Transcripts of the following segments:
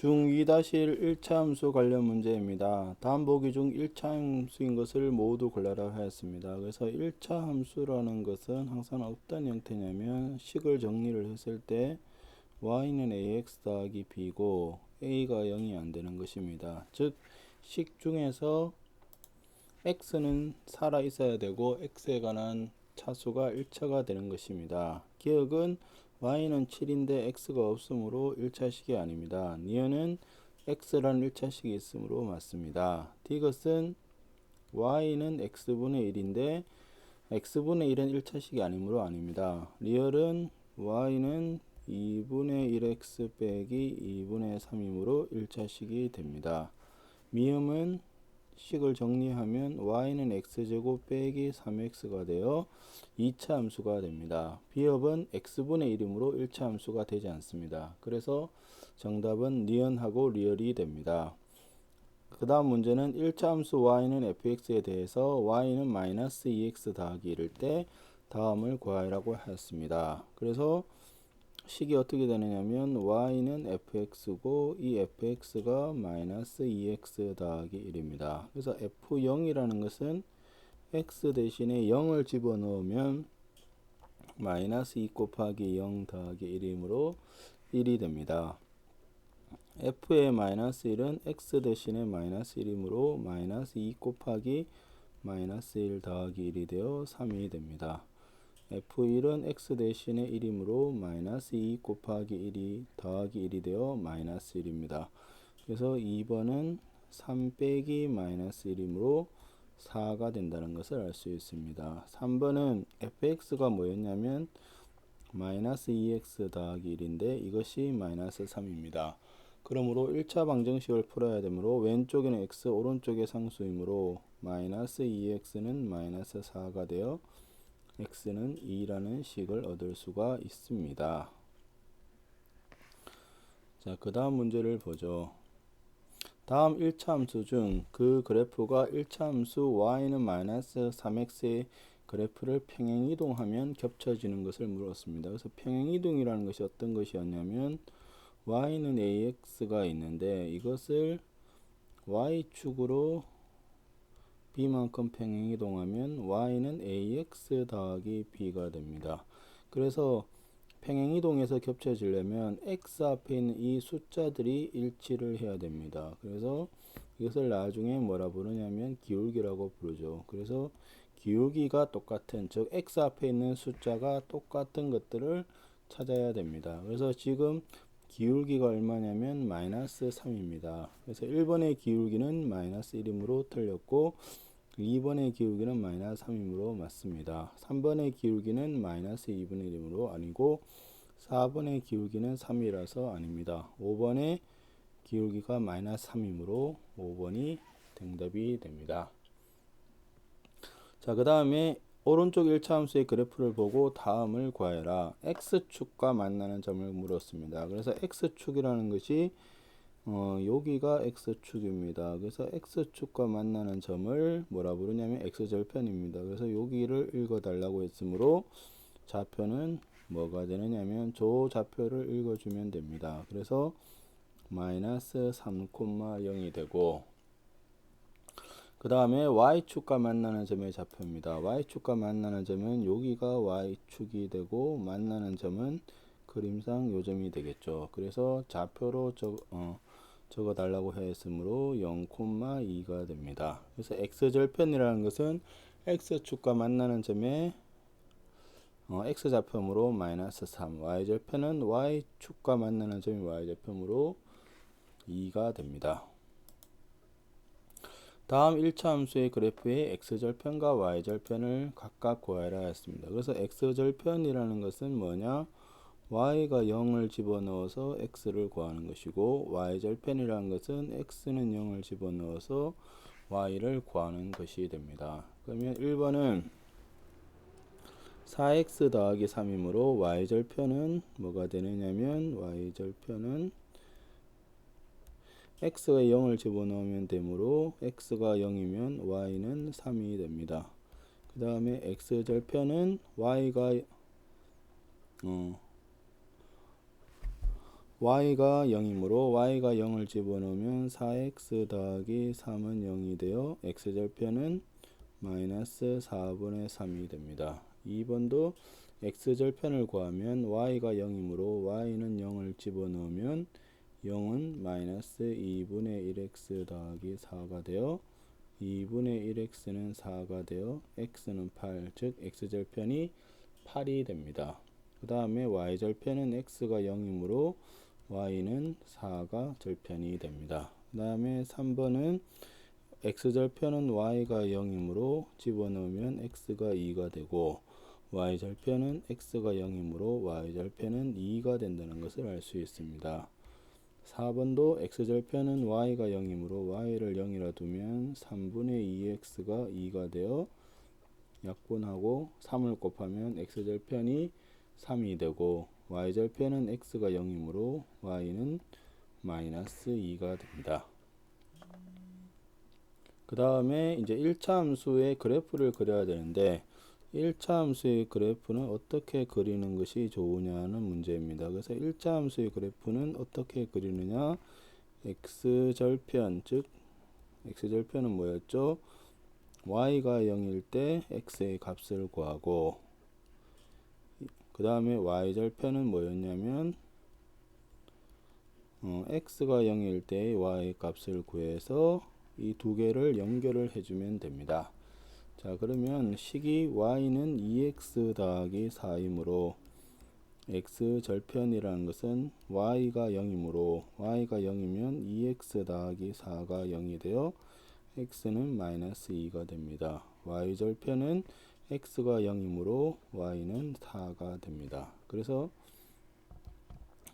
중2-1 1차 함수 관련 문제입니다. 다음 보기 중 1차 함수인 것을 모두 골라라 하였습니다. 그래서 1차 함수라는 것은 항상 어떤 형태냐면 식을 정리를 했을 때 y는 ax 더하기 b고 a가 0이 안 되는 것입니다. 즉 식 중에서 x는 살아 있어야 되고 x에 관한 차수가 1차가 되는 것입니다. 기억은 y는 7인데 x가 없으므로 1차식이 아닙니다. 니은은 x라는 1차식이 있으므로 맞습니다. 디귿은 y는 x분의 1인데 x분의 1은 1차식이 아니므로 아닙니다. 리얼은 y는 2분의 1x 빼기 2분의 3이므로 1차식이 됩니다. 미음은 식을 정리하면 y는 x제곱 빼기 3x가 되어 2차 함수가 됩니다. 비읍은 x분의 1이므로 1차 함수가 되지 않습니다. 그래서 정답은 니은하고 리얼이 됩니다. 그 다음 문제는 1차 함수 y는 fx에 대해서 y는 마이너스 2x 더하기 1일 때 다음을 구하라고 하였습니다. 그래서 식이 어떻게 되느냐면 y는 fx고 이 fx가 마이너스 2x 더하기 1입니다. 그래서 f0이라는 것은 x 대신에 0을 집어넣으면 마이너스 2 곱하기 0 더하기 1이므로 1이 됩니다. f의 마이너스 1은 x 대신에 마이너스 1이므로 마이너스 2 곱하기 마이너스 1 더하기 1이 되어 3이 됩니다. f1은 x 대신에 1이므로 마이너스 2 곱하기 1이 더하기 1이 되어 마이너스 1입니다. 그래서 2번은 3 빼기 마이너스 1이므로 4가 된다는 것을 알 수 있습니다. 3번은 fx가 뭐였냐면 마이너스 2x 더하기 1인데 이것이 마이너스 3입니다. 그러므로 1차 방정식을 풀어야 되므로 왼쪽에는 x, 오른쪽에 상수이므로 마이너스 2x는 마이너스 4가 되어 x는 2라는 식을 얻을 수가 있습니다. 자, 그 다음 문제를 보죠. 다음 1차 함수 중 그 그래프가 1차 함수 y는 마이너스 3x의 그래프를 평행이동하면 겹쳐지는 것을 물었습니다. 그래서 평행이동이라는 것이 어떤 것이었냐면 y는 ax가 있는데 이것을 y축으로 b만큼 평행이동하면 y는 ax 더하기 b가 됩니다. 그래서 평행이동에서 겹쳐지려면 x 앞에 있는 이 숫자들이 일치를 해야 됩니다. 그래서 이것을 나중에 뭐라 부르냐면 기울기라고 부르죠. 그래서 기울기가 똑같은, 즉 x 앞에 있는 숫자가 똑같은 것들을 찾아야 됩니다. 그래서 지금 기울기가 얼마냐면 마이너스 3입니다. 그래서 1번의 기울기는 마이너스 1이므로 틀렸고 2번의 기울기는 마이너스 3이므로 맞습니다. 3번의 기울기는 마이너스 2분의 1이므로 아니고 4번의 기울기는 3이라서 아닙니다. 5번의 기울기가 마이너스 3이므로 5번이 정답이 됩니다. 자, 그 다음에 오른쪽 1차 함수의 그래프를 보고 다음을 구하여라. x축과 만나는 점을 물었습니다. 그래서 x축이라는 것이 여기가 x축입니다. 그래서 x축과 만나는 점을 뭐라 부르냐면 x절편입니다. 그래서 여기를 읽어달라고 했으므로 좌표는 뭐가 되느냐면 저 좌표를 읽어주면 됩니다. 그래서 마이너스 3,0이 되고 그 다음에 y축과 만나는 점의 좌표입니다. y축과 만나는 점은 여기가 y축이 되고 만나는 점은 그림상 요점이 되겠죠. 그래서 좌표로 적어 달라고 했으므로 0,2가 됩니다. 그래서 x절편이라는 것은 x축과 만나는 점의 x좌표므로 마이너스 3, y절편은 y축과 만나는 점이 y절편으로 2가 됩니다. 다음 1차 함수의 그래프의 x절편과 y절편을 각각 구하라 했습니다. 그래서 x절편이라는 것은 뭐냐? y가 0을 집어넣어서 x를 구하는 것이고 y절편이라는 것은 x는 0을 집어넣어서 y를 구하는 것이 됩니다. 그러면 1번은 4x 더하기 3이므로 y절편은 뭐가 되느냐면 y절편은 x가 0을 집어넣으면 되므로 x가 0이면 y는 3이 됩니다. 그 다음에 x절편은 y가 y가 0이므로 y가 0을 집어넣으면 4x 더하기 3은 0이 되어 x절편은 마이너스 4분의 3이 됩니다. 2번도 x절편을 구하면 y가 0이므로 y는 0을 집어넣으면 0은 마이너스 2분의 1x 더하기 4가 되어 2분의 1x는 4가 되어 x는 8, 즉 x절편이 8이 됩니다. 그 다음에 y절편은 x가 0이므로 y는 4가 절편이 됩니다. 그 다음에 3번은 x절편은 y가 0이므로 집어넣으면 x가 2가 되고 y절편은 x가 0이므로 y절편은 2가 된다는 것을 알 수 있습니다. 4번도 x절편은 y가 0이므로 y를 0이라 두면 3분의 2x가 2가 되어 약분하고 3을 곱하면 x절편이 3이 되고 y절편은 x가 0이므로 y는 마이너스 2가 됩니다. 그 다음에 이제 1차 함수의 그래프를 그려야 되는데 1차 함수의 그래프는 어떻게 그리는 것이 좋으냐는 문제입니다. 그래서 1차 함수의 그래프는 어떻게 그리느냐, x절편, 즉 x절편은 뭐였죠? y가 0일 때 x의 값을 구하고 그 다음에 y절편은 뭐였냐면 x가 0일 때 y의 값을 구해서 이 두 개를 연결을 해주면 됩니다. 자, 그러면 식이 y는 2x 더하기 4이므로 x절편이라는 것은 y가 0이므로 y가 0이면 2x 더하기 4가 0이 되어 x는 마이너스 2가 됩니다. y절편은 x가 0이므로 y는 4가 됩니다. 그래서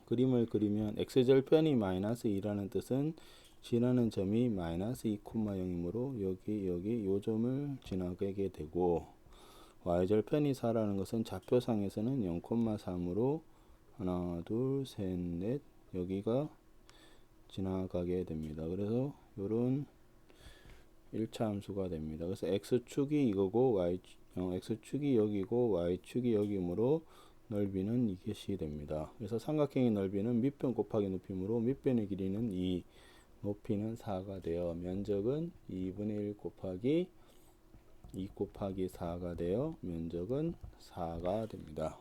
그림을 그리면 x절편이 마이너스 2라는 뜻은 지나는 점이 마이너스 2,0이므로 여기 요 점을 지나가게 되고 y절편이 4라는 것은 좌표상에서는 0,3으로 하나, 둘, 셋, 넷 여기가 지나가게 됩니다. 그래서 요런 1차 함수가 됩니다. 그래서 x축이 이거고 x축이 여기고 y축이 여기므로 넓이는 이것이 됩니다. 그래서 삼각형의 넓이는 밑변 곱하기 높이므로 밑변의 길이는 2, 높이는 4가 되어 면적은 2분의 1 곱하기 2 곱하기 4가 되어 면적은 4가 됩니다.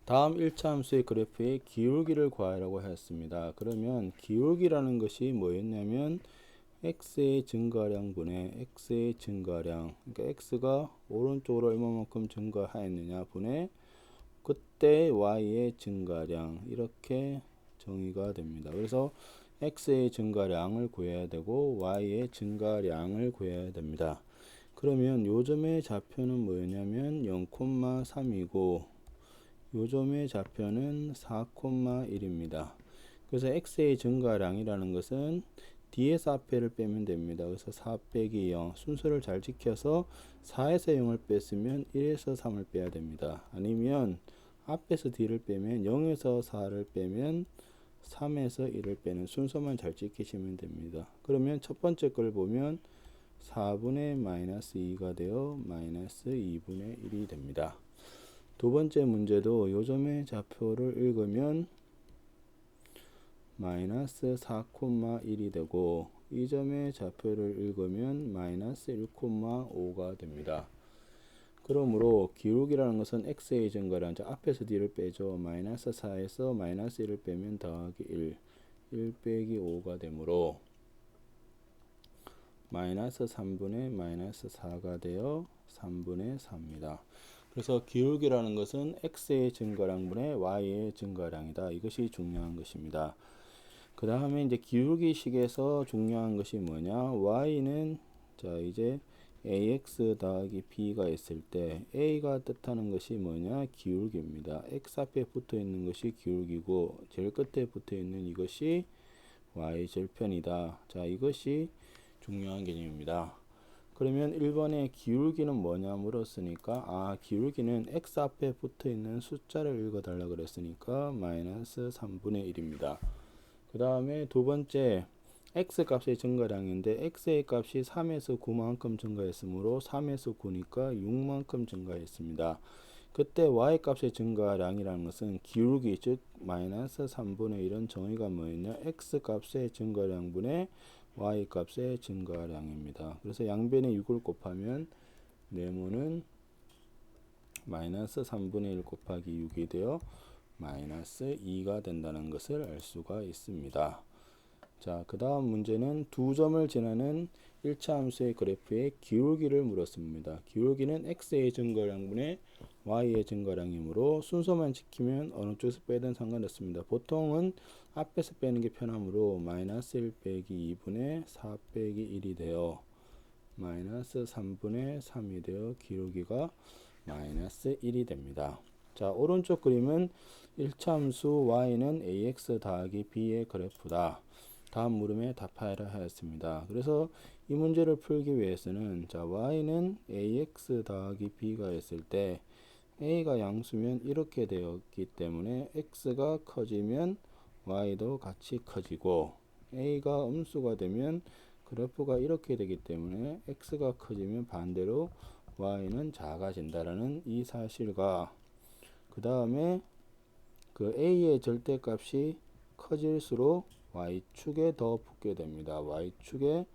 다음 1차 함수의 그래프의 기울기를 구하라고 했습니다. 그러면 기울기라는 것이 뭐였냐면 x의 증가량분의 x의 증가량, 그러니까 x가 오른쪽으로 얼마만큼 증가하였느냐 분의 그때 y의 증가량, 이렇게 정의가 됩니다. 그래서 x의 증가량을 구해야 되고 y의 증가량을 구해야 됩니다. 그러면 요점의 좌표는 뭐였냐면 0,3이고 요점의 좌표는 4,1입니다. 그래서 x의 증가량이라는 것은 뒤에서 앞에를 빼면 됩니다. 그래서 4 빼기 0 순서를 잘 지켜서 4에서 0을 뺐으면 1에서 3을 빼야 됩니다. 아니면 앞에서 D를 빼면 0에서 4를 빼면 3에서 1을 빼는 순서만 잘 지키시면 됩니다. 그러면 첫 번째 걸 보면 4분의 마이너스 2가 되어 마이너스 2분의 1이 됩니다. 두 번째 문제도 요점의 좌표를 읽으면 마이너스 4,1이 되고 이 점의 좌표를 읽으면 마이너스 1,5가 됩니다. 그러므로 기울기라는 것은 x의 증가량, 앞에서 d를 빼죠. 마이너스 4에서 마이너스 1을 빼면 더하기 1 빼기 5가 되므로 마이너스 3분의 마이너스 4가 되어 3분의 4입니다. 그래서 기울기라는 것은 x의 증가량분의 y의 증가량이다. 이것이 중요한 것입니다. 그 다음에 이제 기울기식에서 중요한 것이 뭐냐, y는 자 이제 ax 더하기 b가 있을 때 a가 뜻하는 것이 뭐냐, 기울기입니다. x 앞에 붙어 있는 것이 기울기고 제일 끝에 붙어 있는 이것이 y절편이다. 자, 이것이 중요한 개념입니다. 그러면 1번에 기울기는 뭐냐 물었으니까 기울기는 x 앞에 붙어 있는 숫자를 읽어 달라 그랬으니까 마이너스 3분의 1입니다. 그 다음에 두 번째 x 값의 증가량인데 x의 값이 3에서 9만큼 증가했으므로 3에서 9니까 6만큼 증가했습니다. 그때 y 값의 증가량이라는 것은 기울기 즉 마이너스 3분의 1은 정의가 뭐였냐? x 값의 증가량분의 y 값의 증가량입니다. 그래서 양변에 6을 곱하면 네모는 마이너스 3분의 1 곱하기 6이 되어 마이너스 2가 된다는 것을 알 수가 있습니다. 자, 그 다음 문제는 두 점을 지나는 1차 함수의 그래프의 기울기를 물었습니다. 기울기는 x의 증가량분의 y의 증가량이므로 순서만 지키면 어느 쪽에서 빼든 상관없습니다. 보통은 앞에서 빼는 게 편하므로 마이너스 1 빼기 2분의 4 빼기 1이 되어 마이너스 3분의 3이 되어 기울기가 마이너스 1이 됩니다. 자, 오른쪽 그림은 1차 함수 y는 ax 더하기 b의 그래프다. 다음 물음에 답하여라 하였습니다. 그래서 이 문제를 풀기 위해서는 자, y는 ax 더하기 b가 있을 때 a가 양수면 이렇게 되었기 때문에 x가 커지면 y도 같이 커지고 a가 음수가 되면 그래프가 이렇게 되기 때문에 x가 커지면 반대로 y는 작아진다라는 이 사실과 그 다음에 그 a의 절대값이 커질수록 y축에 더 붙게 됩니다. y축에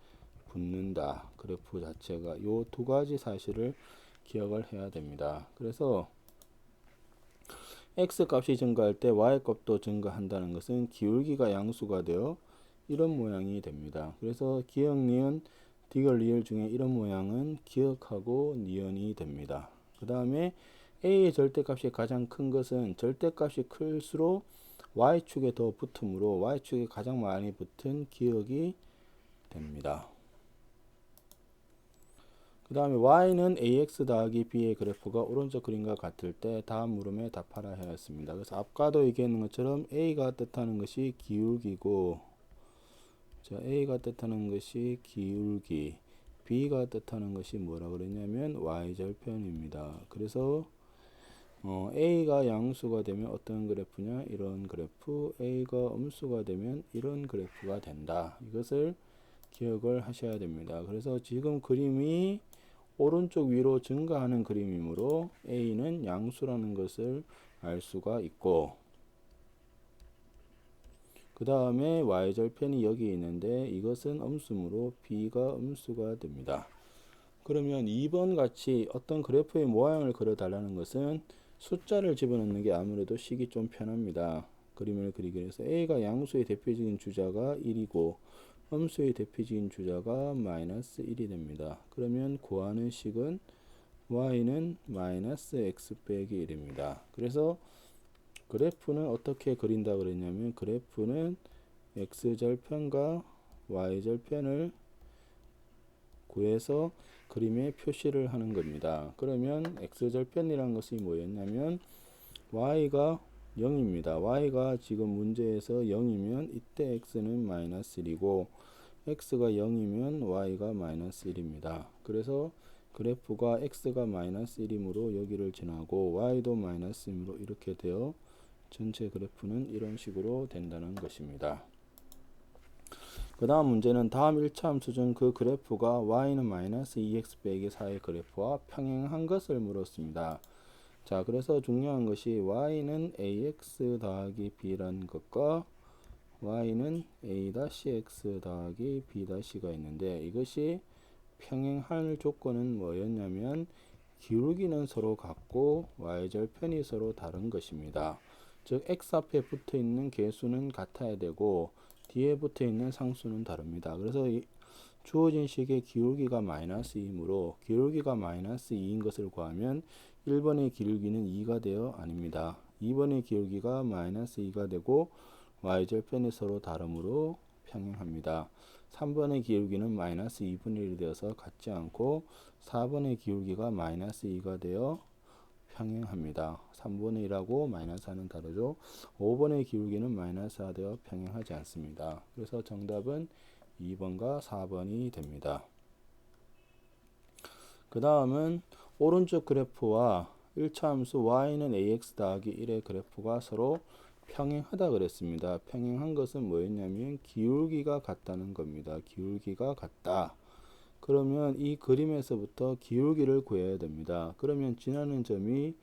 붙는다. 그래프 자체가 이 두 가지 사실을 기억을 해야 됩니다. 그래서 x 값이 증가할 때 y 값도 증가한다는 것은 기울기가 양수가 되어 이런 모양이 됩니다. 그래서 기억, 니은, 디귿, 리을 중에 이런 모양은 기억하고 니은이 됩니다. 그 다음에 a의 절대값이 가장 큰 것은 절대값이 클수록 y축에 더 붙으므로 y축에 가장 많이 붙은 기억이 됩니다. 그 다음에 y는 ax 더하기 b의 그래프가 오른쪽 그림과 같을 때 다음 물음에 답하라 하였습니다. 그래서 아까도 얘기했는 것처럼 a가 뜻하는 것이 기울기고, 자, a가 뜻하는 것이 기울기, b가 뜻하는 것이 뭐라 그랬냐면 y절편입니다. 그래서 a가 양수가 되면 어떤 그래프냐? 이런 그래프, a가 음수가 되면 이런 그래프가 된다. 이것을 기억을 하셔야 됩니다. 그래서 지금 그림이 오른쪽 위로 증가하는 그림이므로 a는 양수라는 것을 알 수가 있고, 그 다음에 y절편이 여기 있는데 이것은 음수므로 b가 음수가 됩니다. 그러면 2번 같이 어떤 그래프의 모양을 그려 달라는 것은 숫자를 집어넣는 게 아무래도 식이 좀 편합니다. 그림을 그리기 위해서 a가 양수의 대표적인 주자가 1이고 음수의 대표적인 주자가 마이너스 1이 됩니다. 그러면 구하는 식은 y는 마이너스 x 빼기 1입니다. 그래서 그래프는 어떻게 그린다 그랬냐면 그래프는 x절편과 y절편을 구해서 그림에 표시를 하는 겁니다. 그러면 x절편이라는 것이 뭐였냐면 y가 0입니다. y가 지금 문제에서 0이면 이때 x는 마이너스 1이고 x가 0이면 y가 마이너스 1입니다. 그래서 그래프가 x가 마이너스 1이므로 여기를 지나고 y도 마이너스 1이므로 이렇게 되어 전체 그래프는 이런 식으로 된다는 것입니다. 그 다음 문제는 다음 1차 함수 중 그 그래프가 y는 마이너스 2x 빼기 4의 그래프와 평행한 것을 물었습니다. 자, 그래서 중요한 것이 y는 ax 더하기 b라는 것과 y는 a-x 더하기 b-가 있는데 이것이 평행할 조건은 뭐였냐면 기울기는 서로 같고 y절편이 서로 다른 것입니다. 즉 x 앞에 붙어 있는 개수는 같아야 되고 뒤에 붙어 있는 상수는 다릅니다. 그래서 주어진 식의 기울기가 마이너스 2이므로 기울기가 마이너스 2인 것을 구하면 1번의 기울기는 2가 되어 아닙니다. 2번의 기울기가 마이너스 2가 되고 y절편이 서로 다르므로 평행합니다. 3번의 기울기는 마이너스 2분의 1이 되어서 같지 않고 4번의 기울기가 마이너스 2가 되어 평행합니다. 3분의 1하고 마이너스 4는 다르죠. 5번의 기울기는 마이너스 4 되어 평행하지 않습니다. 그래서 정답은 2번과 4번이 됩니다. 그 다음은 오른쪽 그래프와 1차 함수 y는 ax 더하기 1의 그래프가 서로 평행하다 그랬습니다. 평행한 것은 뭐였냐면 기울기가 같다는 겁니다. 기울기가 같다. 그러면 이 그림에서부터 기울기를 구해야 됩니다. 그러면 지나는 점이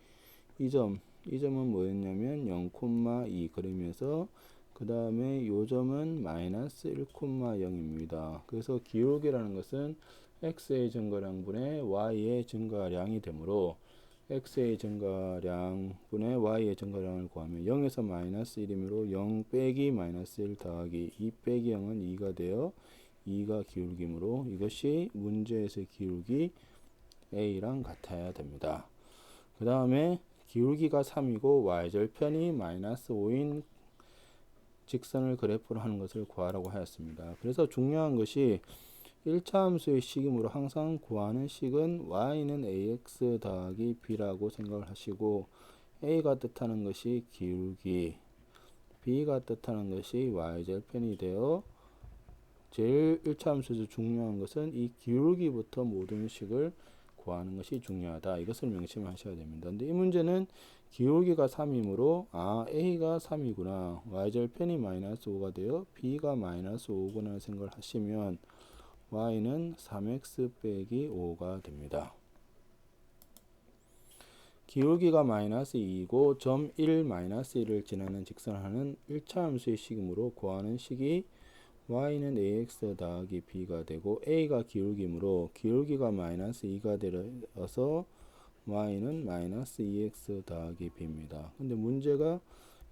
이 점은 뭐였냐면 0,2 그러면서 그 다음에 요 점은 마이너스 1,0입니다. 그래서 기울기라는 것은 x의 증가량분의 y의 증가량이 되므로 x의 증가량분의 y의 증가량을 구하면 0에서 마이너스 1이므로 0 빼기 마이너스 1 더하기 2 빼기 0은 2가 되어 2가 기울기므로 이것이 문제에서의 기울기 A랑 같아야 됩니다. 그 다음에 기울기가 3이고 y절편이 마이너스 5인 직선을 그래프로 하는 것을 구하라고 하였습니다. 그래서 중요한 것이 1차 함수의 식이므로 항상 구하는 식은 y는 ax 더하기 b라고 생각을 하시고 a가 뜻하는 것이 기울기, b가 뜻하는 것이 y절편이 되어 제일 1차 함수에서 중요한 것은 이 기울기부터 모든 식을 구하는 것이 중요하다. 이것을 명심하셔야 됩니다. 근데 이 문제는 기울기가 3이므로 a가 3이구나. y절편이 마이너스 5가 되어 b가 마이너스 5구나 생각을 하시면 y는 3x 빼기 5가 됩니다. 기울기가 마이너스 2이고 점 1 마이너스 1을 지나는 직선하는 1차 함수의 식이므로 구하는 식이 y는 ax 더하기 b가 되고 a가 기울기므로 기울기가 마이너스 2가 되어서 y는 마이너스 2x 더하기 b입니다. 근데 문제가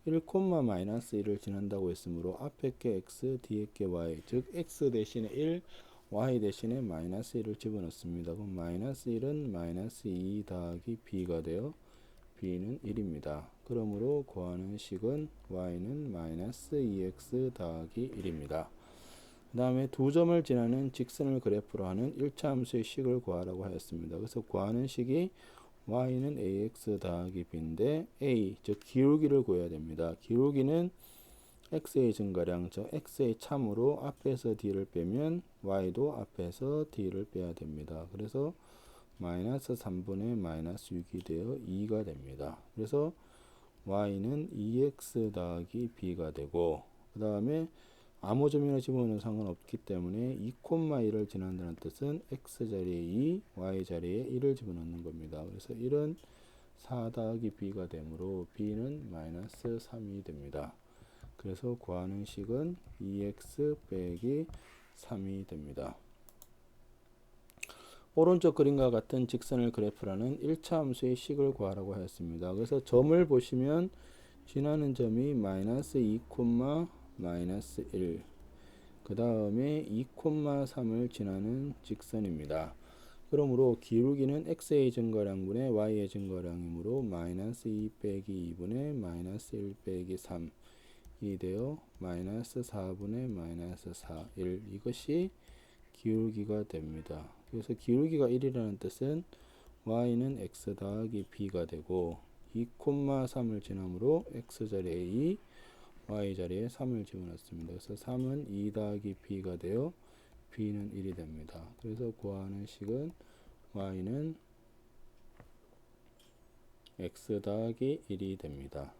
1, 마이너스 1을 지난다고 했으므로 앞에 게 x, 뒤에 게 y, 즉 x 대신에 1, y 대신에 마이너스 1을 집어넣습니다. 그럼 마이너스 1은 마이너스 2 더하기 b가 되어 b는 1입니다. 그러므로 구하는 식은 y는 마이너스 2x 더하기 1입니다. 그 다음에 두 점을 지나는 직선을 그래프로 하는 1차 함수의 식을 구하라고 하였습니다. 그래서 구하는 식이 y는 ax 더하기 b인데 a, 즉 기울기를 구해야 됩니다. 기울기는 x의 증가량, 즉 x의 참으로 앞에서 d를 빼면 y도 앞에서 d를 빼야 됩니다. 그래서 마이너스 3분의 마이너스 6이 되어 2가 됩니다. 그래서 y는 2x 더하기 b가 되고 그 다음에 아무 점이나 집어넣으면 상관없기 때문에 2,1을 지난다는 뜻은 x자리에 2, y자리에 1을 집어넣는 겁니다. 그래서 1은 4 더하기 b가 되므로 b는 마이너스 3이 됩니다. 그래서 구하는 식은 2x 빼기 3이 됩니다. 오른쪽 그림과 같은 직선을 그래프라는 1차 함수의 식을 구하라고 하였습니다. 그래서 점을 보시면 지나는 점이 마이너스 2, 마이너스 1, 그 다음에 2,3을 지나는 직선입니다. 그러므로 기울기는 x의 증가량분의 y의 증가량이므로 마이너스 2 빼기 2분의 마이너스 1 빼기 3이 되어 마이너스 4분의 마이너스 4, 1 이것이 기울기가 됩니다. 그래서 기울기가 1이라는 뜻은 y는 x 더하기 b가 되고 2,3을 지나므로 x자리에 2, y자리에 3을 집어넣습니다. 그래서 3은 2 더하기 b가 되어 b는 1이 됩니다. 그래서 구하는 식은 y는 x 더하기 1이 됩니다.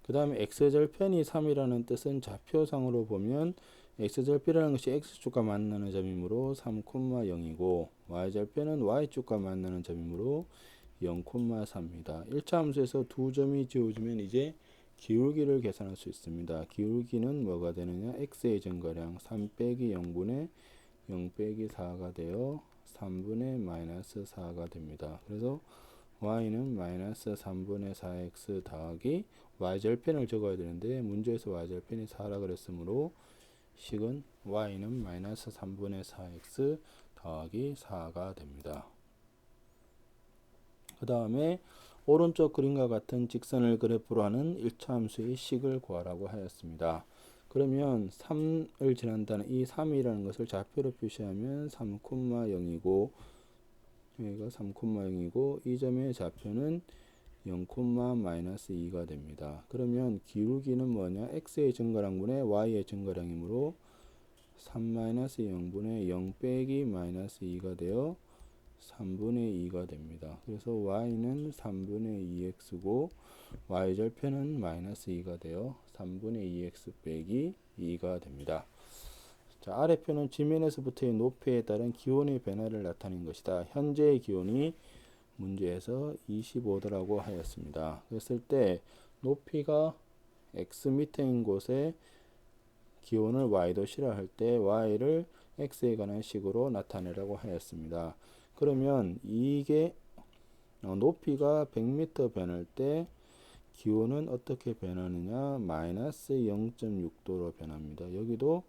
그 다음에 x절편이 3이라는 뜻은 좌표상으로 보면 x절편이라는 것이 x축과 만나는 점이므로 3,0이고 y절편은 y축과 만나는 점이므로 0,3입니다. 1차 함수에서 두 점이 지워지면 이제 기울기를 계산할 수 있습니다. 기울기는 뭐가 되느냐? x의 증가량 3 빼기 0분의 0 빼기 4가 되어 3분의 마이너스 4가 됩니다. 그래서 y는 마이너스 3분의 4x 더하기 y절편을 적어야 되는데 문제에서 y절편이 4라 그랬으므로 식은 y는 마이너스 3분의 4x 더하기 4가 됩니다. 그 다음에 오른쪽 그림과 같은 직선을 그래프로 하는 1차 함수의 식을 구하라고 하였습니다. 그러면 3을 지난다는 이 3이라는 것을 좌표로 표시하면 3,0이고 여기가 3,0이고 이 점의 좌표는 0, 마이너스 2가 됩니다. 그러면 기울기는 뭐냐? x의 증가량분의 y의 증가량이므로 3 마이너스 0분의 0 빼기 마이너스 2가 되어 3분의 2가 됩니다. 그래서 y는 3분의 2x고 y절편은 마이너스 2가 되어 3분의 2x 빼기 2가 됩니다. 자, 아래표는 지면에서부터의 높이에 따른 기온의 변화를 나타낸 것이다. 현재의 기온이 문제에서 25도라고 하였습니다. 그랬을 때 높이가 x 밑에인 곳에 기온을 y도시라 할 때 y를 x에 관한 식으로 나타내라고 하였습니다. 그러면 이게 높이가 100m 변할 때 기온은 어떻게 변하느냐? 마이너스 0.6도로 변합니다. 여기도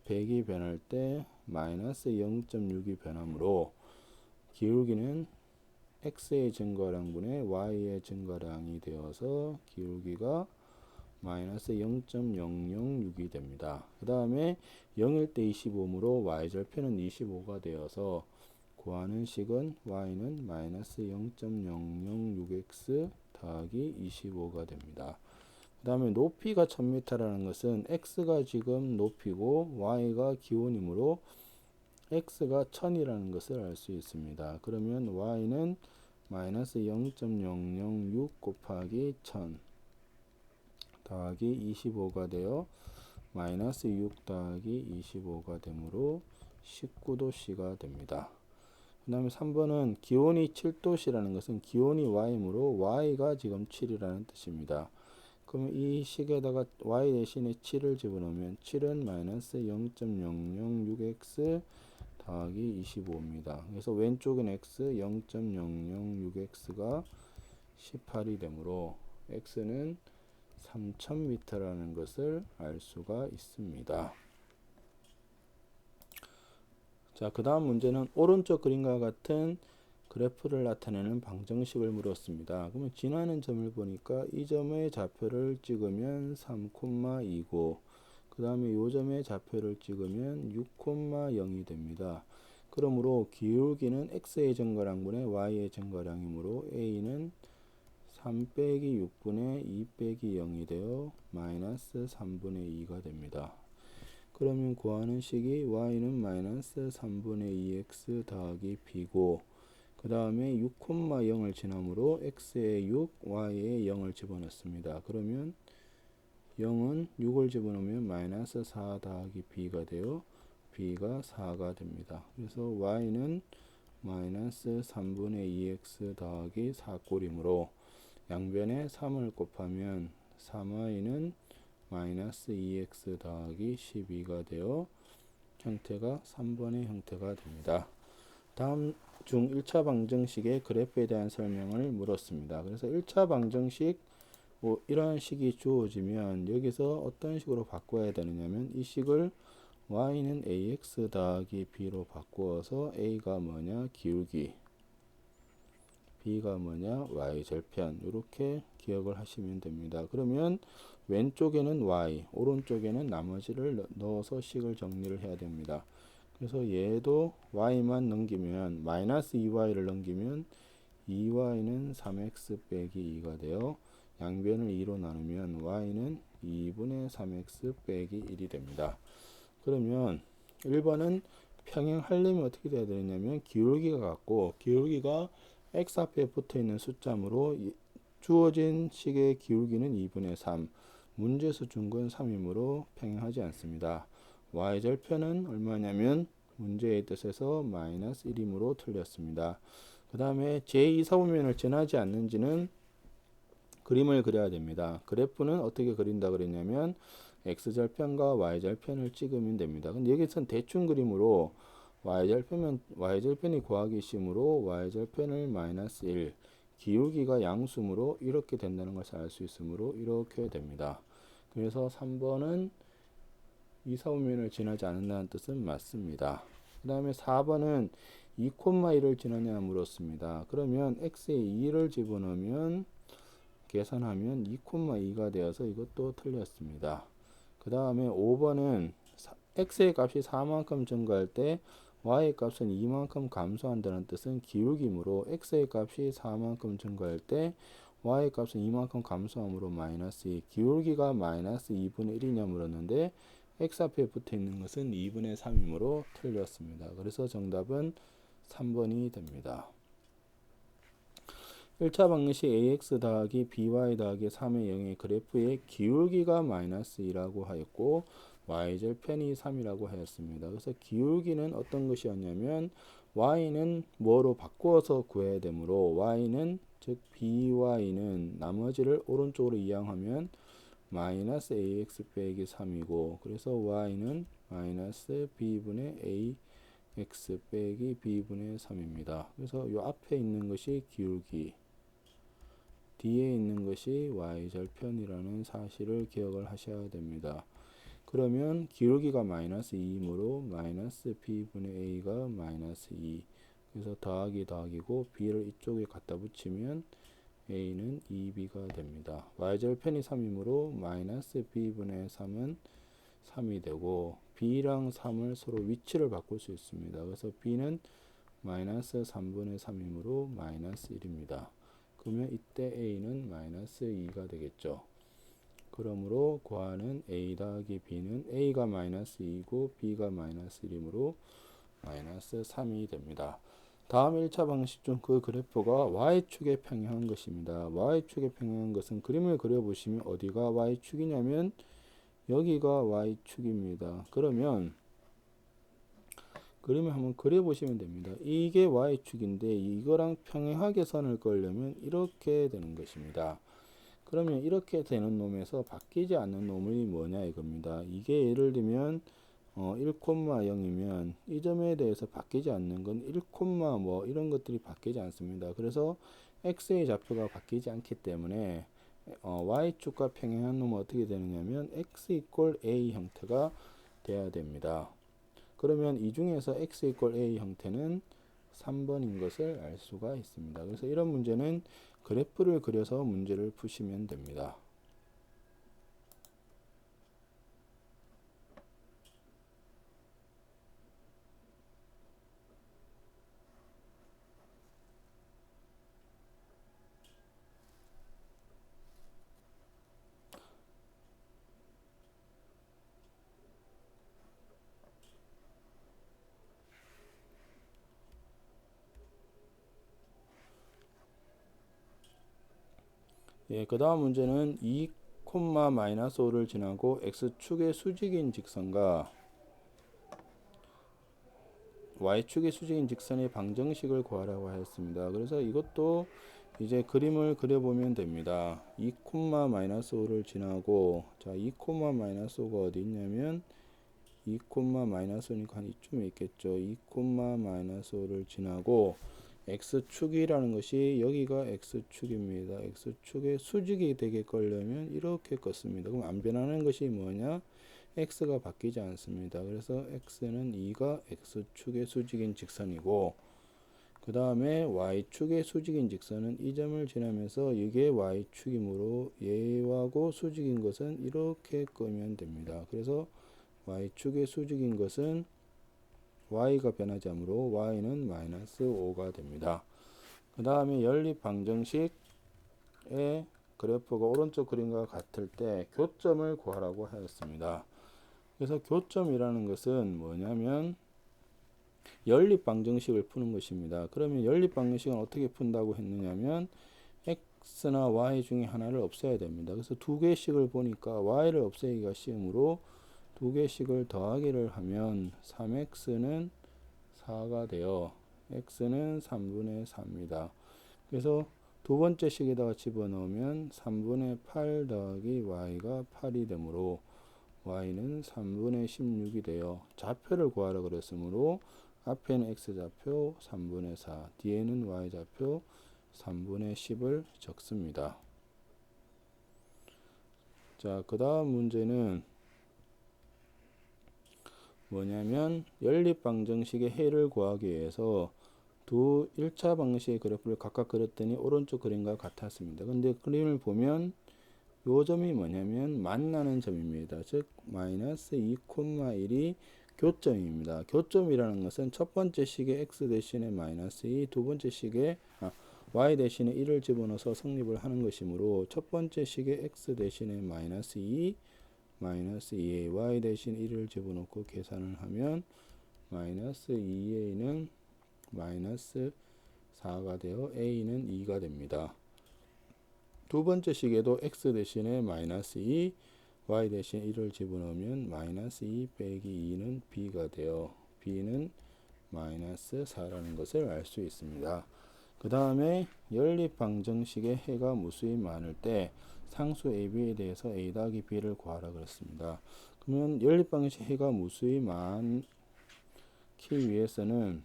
100이 변할 때 마이너스 0.6이 변하므로 기울기는 x의 증가량분의 y의 증가량이 되어서 기울기가 마이너스 0.006이 됩니다. 그 다음에 0일 때 25이므로 y절편은 25가 되어서 구하는 식은 y는 마이너스 0.006x 더하기 25가 됩니다. 그 다음에 높이가 1000m라는 것은 x가 지금 높이고 y가 기온이므로 x가 1000이라는 것을 알 수 있습니다. 그러면 y는 마이너스 0.006 곱하기 1000 더하기 25가 되어 마이너스 6 더하기 25가 되므로 19도씨가 됩니다. 그 다음에 3번은 기온이 7도씨라는 것은 기온이 y이므로 y가 지금 7이라는 뜻입니다. 그럼 이 식에다가 y 대신에 7을 집어넣으면 7은 마이너스 0.006x 더하기 25입니다. 그래서 왼쪽은 x 0.006x가 18이 되므로 x는 3000m라는 것을 알 수가 있습니다. 자, 그 다음 문제는 오른쪽 그림과 같은 그래프를 나타내는 방정식을 물었습니다. 그러면 지나는 점을 보니까 이 점의 좌표를 찍으면 3,2고 그 다음에 이 점의 좌표를 찍으면 6,0이 됩니다. 그러므로 기울기는 x의 증가량분의 y의 증가량이므로 a는 3 빼기 6분의 2 빼기 0이 되어 마이너스 3분의 2가 됩니다. 그러면 구하는 식이 y는 마이너스 3분의 2x 더하기 b고 그 다음에 6,0을 지나므로 x에 6, y에 0을 집어넣습니다. 그러면 0은 6을 집어넣으면 마이너스 4 더하기 b가 되어 b가 4가 됩니다. 그래서 y는 마이너스 3분의 2x 더하기 4꼴이므로 양변에 3을 곱하면 3y는 마이너스 2x 더하기 12가 되어 형태가 3번의 형태가 됩니다. 다음 중 1차 방정식의 그래프에 대한 설명을 물었습니다. 그래서 1차 방정식 이러한 식이 주어지면 여기서 어떤 식으로 바꿔야 되느냐면 이 식을 y는 ax 더하기 b로 바꾸어서 a가 뭐냐 기울기 b가 뭐냐 y절편 이렇게 기억을 하시면 됩니다. 그러면 왼쪽에는 y 오른쪽에는 나머지를 넣어서 식을 정리를 해야 됩니다. 그래서 얘도 y만 넘기면 마이너스 2y를 넘기면 2y는 3x 빼기 2가 되어 양변을 2로 나누면 y는 2분의 3x 빼기 1이 됩니다. 그러면 1번은 평행하려면 어떻게 돼야 되냐면 기울기가 같고 기울기가 x 앞에 붙어 있는 숫자므로 주어진 식의 기울기는 2분의 3 문제에서 준 건 3이므로 평행하지 않습니다. y절편은 얼마냐면 문제의 뜻에서 마이너스 1이므로 틀렸습니다. 그 다음에 제2사분면을 지나지 않는지는 그림을 그려야 됩니다. 그래프는 어떻게 그린다 그랬냐면 x절편과 y절편을 찍으면 됩니다. 근데 여기서는 대충 그림으로 y절편이 구하기 쉬우므로 y절편을 마이너스 1 기울기가 양수므로 이렇게 된다는 것을 알 수 있으므로 이렇게 됩니다. 그래서 3번은 이사분면을 지나지 않는다는 뜻은 맞습니다. 그 다음에 4번은 2,1을 지나냐 물었습니다. 그러면 x에 2를 집어넣으면 계산하면 2,2가 되어서 이것도 틀렸습니다. 그 다음에 5번은 x의 값이 4만큼 증가할 때 y의 값은 2만큼 감소한다는 뜻은 기울기므로 x의 값이 4만큼 증가할 때 y의 값은 2만큼 감소하므로 마이너스 2 기울기가 마이너스 2분의 1이냐 물었는데 x 앞에 붙어 있는 것은 2분의 3이므로 틀렸습니다. 그래서 정답은 3번이 됩니다. 1차 방정식 ax 더하기 by 더하기 3의 0의 그래프의 기울기가 마이너스 2라고 하였고 y절편이 3이라고 하였습니다. 그래서 기울기는 어떤 것이었냐면 y는 뭐로 바꾸어서 구해야 되므로 y는 즉 by는 나머지를 오른쪽으로 이항하면 마이너스 ax 빼기 3이고 그래서 y는 마이너스 b분의 ax 빼기 b분의 3입니다. 그래서 이 앞에 있는 것이 기울기, 뒤에 있는 것이 y절편이라는 사실을 기억을 하셔야 됩니다. 그러면 기울기가 마이너스 2이므로 마이너스 b분의 a가 마이너스 2. 그래서 더하기 더하기고 b를 이쪽에 갖다 붙이면 a는 2b가 됩니다. y절편이 3이므로 마이너스 b분의 3은 3이 되고 b랑 3을 서로 위치를 바꿀 수 있습니다. 그래서 b는 마이너스 3분의 3이므로 마이너스 1입니다. 그러면 이때 a는 마이너스 2가 되겠죠. 그러므로 구하는 a 더하기 b는 a가 마이너스 2고 b가 마이너스 1이므로 마이너스 3이 됩니다. 다음 1차 방식 중 그 그래프가 y축에 평행한 것입니다. y축에 평행한 것은 그림을 그려보시면 어디가 y축이냐면 여기가 y축입니다. 그러면 그림을 한번 그려보시면 됩니다. 이게 y축인데 이거랑 평행하게 선을 그으려면 이렇게 되는 것입니다. 그러면 이렇게 되는 놈에서 바뀌지 않는 놈이 뭐냐 이겁니다. 이게 예를 들면 1,0이면 이 점에 대해서 바뀌지 않는 건 1, 뭐 이런 것들이 바뀌지 않습니다. 그래서 x의 좌표가 바뀌지 않기 때문에 y축과 평행한 놈은 어떻게 되느냐면 x 이퀄 a 형태가 돼야 됩니다. 그러면 이 중에서 x 이퀄 a 형태는 3번인 것을 알 수가 있습니다. 그래서 이런 문제는 그래프를 그려서 문제를 푸시면 됩니다. 예, 그 다음 문제는 2, 마이너스 5를 지나고 x축의 수직인 직선과 y축의 수직인 직선의 방정식을 구하라고 하였습니다. 그래서 이것도 이제 그림을 그려보면 됩니다. 2, 마이너스 5를 지나고 자, 2, 마이너스 5가 어디 있냐면 2, 마이너스 5니까 한 이쯤에 있겠죠. 2, 마이너스 5를 지나고 x축이라는 것이 여기가 x축입니다. x축의 수직이 되게 걸려면 이렇게 껐습니다. 그럼 안 변하는 것이 뭐냐? x가 바뀌지 않습니다. 그래서 x는 2가 x축의 수직인 직선이고 그 다음에 y축의 수직인 직선은 이 점을 지나면서 이게 y축이므로 얘하고 수직인 것은 이렇게 끄면 됩니다. 그래서 y축의 수직인 것은 y가 변하지 않으므로 y는 마이너스 5가 됩니다. 그 다음에 연립 방정식의 그래프가 오른쪽 그림과 같을 때 교점을 구하라고 하였습니다. 그래서 교점이라는 것은 뭐냐면 연립 방정식을 푸는 것입니다. 그러면 연립 방정식은 어떻게 푼다고 했느냐면 x나 y 중에 하나를 없애야 됩니다. 그래서 두 개씩을 보니까 y를 없애기가 쉬우므로 두 개씩을 더하기를 하면 3x는 4가 되어 x는 3분의 4입니다. 그래서 두 번째 식에다가 집어넣으면 3분의 8 더하기 y가 8이 되므로 y는 3분의 16이 되어 좌표를 구하라 그랬으므로 앞에는 x좌표 3분의 4, 뒤에는 y좌표 3분의 10을 적습니다. 자, 그 다음 문제는 뭐냐면 연립 방정식의 해를 구하기 위해서 두 1차 방식의 그래프를 각각 그렸더니 오른쪽 그림과 같았습니다. 근데 그림을 보면 요 점이 뭐냐면 만나는 점입니다. 즉 마이너스 2,1이 교점입니다. 교점이라는 것은 첫 번째 식에 x 대신에 마이너스 2, 두 번째 식에 y 대신에 1을 집어넣어서 성립을 하는 것이므로 첫 번째 식에 x 대신에 마이너스 2, 마이너스 2a, y 대신 1을 집어넣고 계산을 하면 마이너스 2a는 마이너스 4가 되어 a는 2가 됩니다. 두 번째 식에도 x 대신에 마이너스 2, y 대신 1을 집어넣으면 마이너스 2 빼기 2는 b가 되어 b는 마이너스 4라는 것을 알 수 있습니다. 그 다음에 연립 방정식의 해가 무수히 많을 때 상수 AB에 대해서 A 더하기 B를 구하라 그랬습니다. 그러면 연립 방정식 해가 무수히 많기 위해서는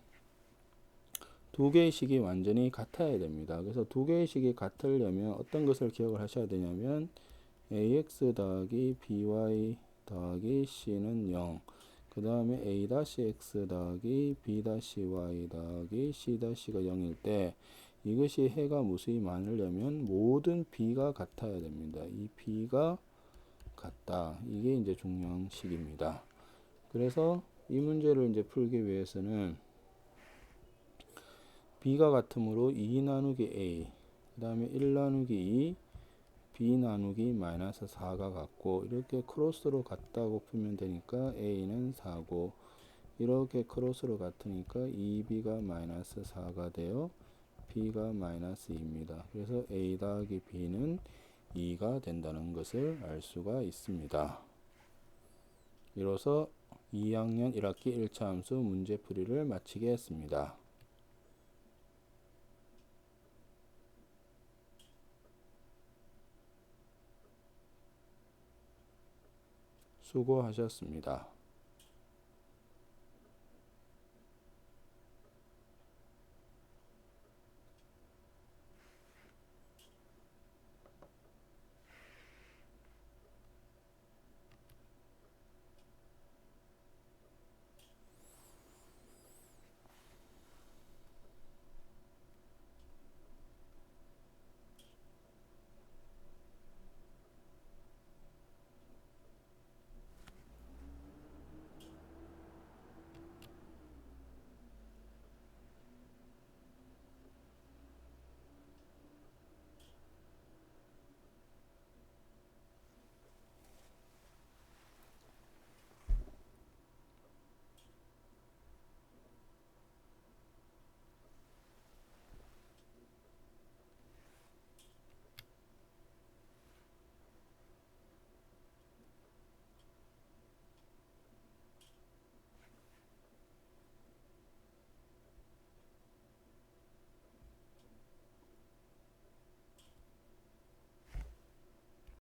두 개의 식이 완전히 같아야 됩니다. 그래서 두 개의 식이 같으려면 어떤 것을 기억을 하셔야 되냐면 ax 더하기 by 더하기 c는 0, 그 다음에 a-x 더하기 b-y 더하기 c-가 0일 때 이것이 해가 무수히 많으려면 모든 b가 같아야 됩니다. 이 b가 같다. 이게 이제 중량식입니다. 그래서 이 문제를 이제 풀기 위해서는 b가 같으므로 2 나누기 a, 그 다음에 1 나누기 2, b 나누기 마이너스 4가 같고, 이렇게 크로스로 같다고 풀면 되니까 a는 4고, 이렇게 크로스로 같으니까 2b가 마이너스 4가 되어 b가 마이너스 2입니다. 그래서 a 더하기 b는 2가 된다는 것을 알 수가 있습니다. 이로써 2학년 1학기 1차 함수 문제풀이를 마치겠습니다. 수고하셨습니다.